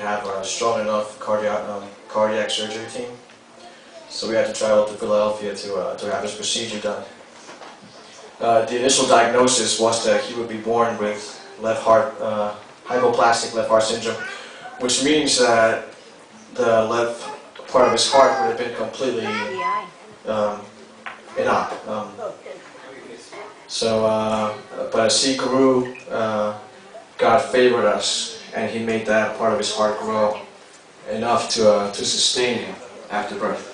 have a strong enough cardiac surgery team. So we had to travel to Philadelphia to have this procedure done. The initial diagnosis was that he would be born with hypoplastic left heart syndrome, which means that the left part of his heart would have been completely inop. But as he grew, God favored us, and He made that part of his heart grow enough to sustain him after birth.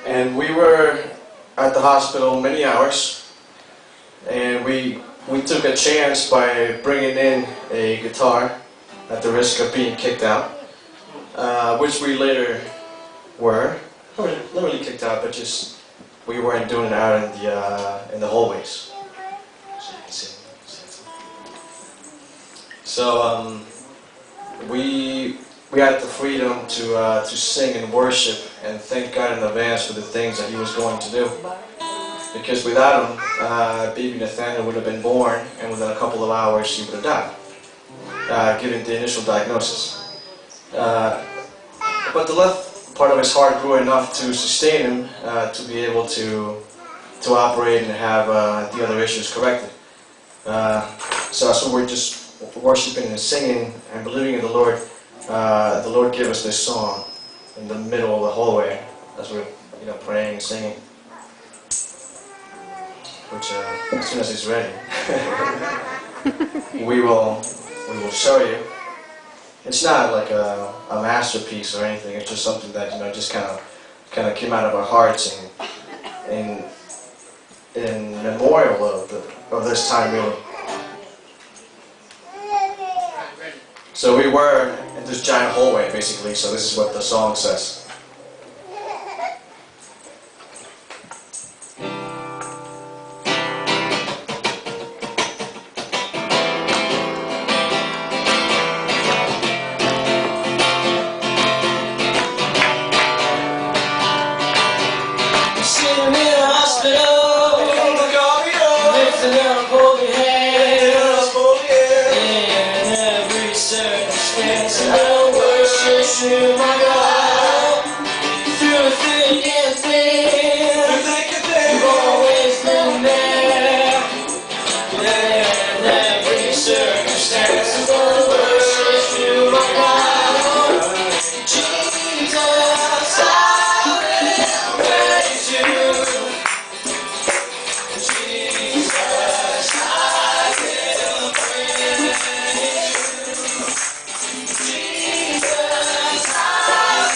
And we were at the hospital many hours, and we took a chance by bringing in a guitar at the risk of being kicked out, which we later were. Not really kicked out, but just we weren't doing it out in the hallways. So we had the freedom to sing and worship and thank God in advance for the things that He was going to do. Because without him, baby Nathanael would have been born, and within a couple of hours he would have died, given the initial diagnosis. But the left part of his heart grew enough to sustain him to be able to operate and have the other issues corrected. So as we're just worshiping and singing and believing in the Lord gave us this song in the middle of the hallway as we're praying and singing. Which as soon as it's ready, we will show you. It's not like a masterpiece or anything. It's just something that just kind of came out of our hearts and in memorial of this time, really. So we were in this giant hallway, basically. So this is what the song says. To my God, through thick and thin, you've always been there. In every circumstance, I'm gonna worship you, my God. Jesus, I will praise you. Jesus, I will praise you. Jesus, I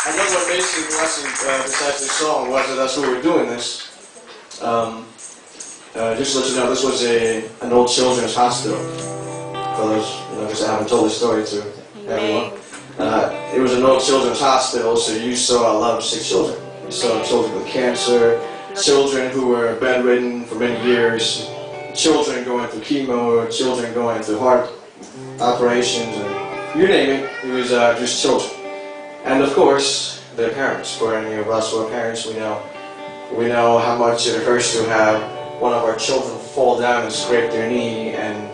Another amazing lesson besides this song was that as we were doing this, just to let you know, this was an old children's hospital. For those, because I haven't told this story to everyone. It was an old children's hospital, so you saw a lot of sick children. You saw children with cancer, children who were bedridden for many years, children going through chemo, children going through heart operations, or you name it. It was just children. And of course, their parents. For any of us who are parents, we know how much it hurts to have one of our children fall down and scrape their knee and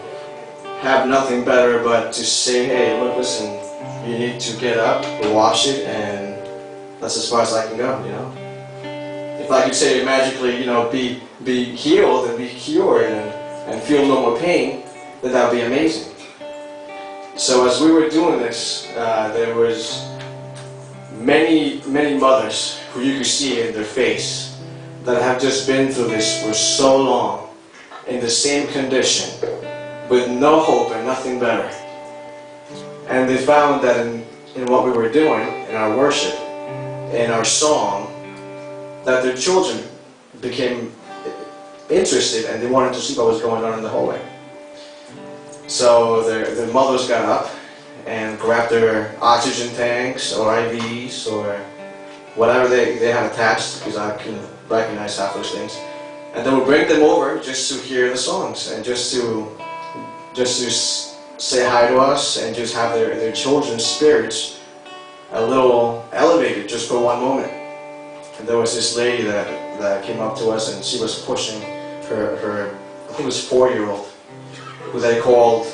have nothing better but to say, hey, look, listen, you need to get up, wash it, and that's as far as I can go, If I could say magically, be healed and be cured and feel no more pain, then that would be amazing. So as we were doing this, there was many mothers who you could see in their face that have just been through this for so long in the same condition with no hope and nothing better. And they found that in what we were doing, in our worship, in our song, that their children became interested and they wanted to see what was going on in the hallway. So their mothers got up and grabbed their oxygen tanks or IVs or whatever they had attached, because I couldn't recognize half those things, and they would bring them over just to hear the songs and just to say hi to us and just have their children's spirits a little elevated just for one moment. And there was this lady that came up to us, and she was pushing her I think it was 4-year-old, who they called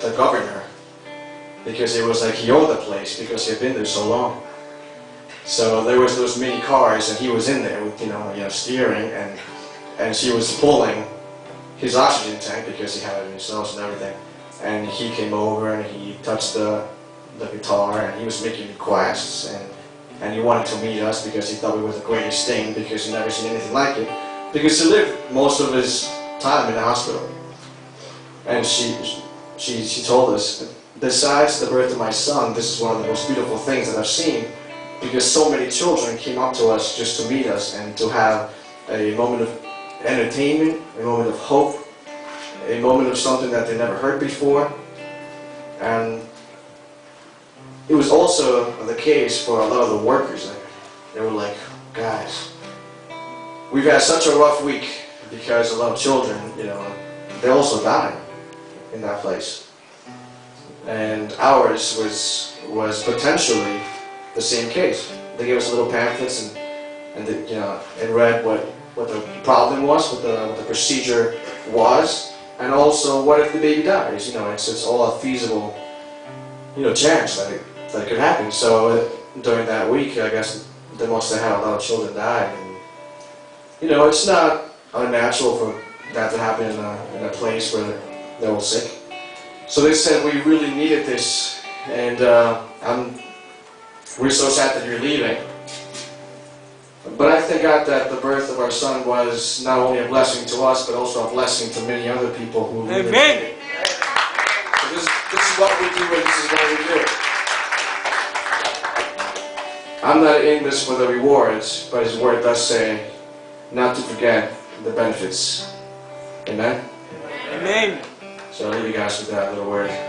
the governor, because it was like he owned the place because he had been there so long. So there was those mini cars, and he was in there with steering, and she was pulling his oxygen tank because he had it in his nose and everything. And he came over and he touched the guitar, and he was making requests, and he wanted to meet us because he thought we were the greatest thing, because he'd never seen anything like it, because he lived most of his time in the hospital. And she told us, besides the birth of my son, this is one of the most beautiful things that I've seen, because so many children came up to us just to meet us and to have a moment of entertainment, a moment of hope, a moment of something that they never heard before. And it was also the case for a lot of the workers there. They were like, guys, we've had such a rough week because a lot of children, they also died in that place. And ours was potentially the same case. They gave us little pamphlets and read what the problem was, what the procedure was, and also what if the baby dies. It's all a feasible chance that it could happen. So during that week, I guess they must have had a lot of children die. And, it's not unnatural for that to happen in a place where they're all sick. So they said we really needed this, and we're so sad that you're leaving. But I thank God that the birth of our son was not only a blessing to us, but also a blessing to many other people who needed it. Amen. So this is what we do, and this is what we do. I'm not in this for the rewards, but His Word does say not to forget the benefits. Amen? Amen. So I'll leave you guys with that little word.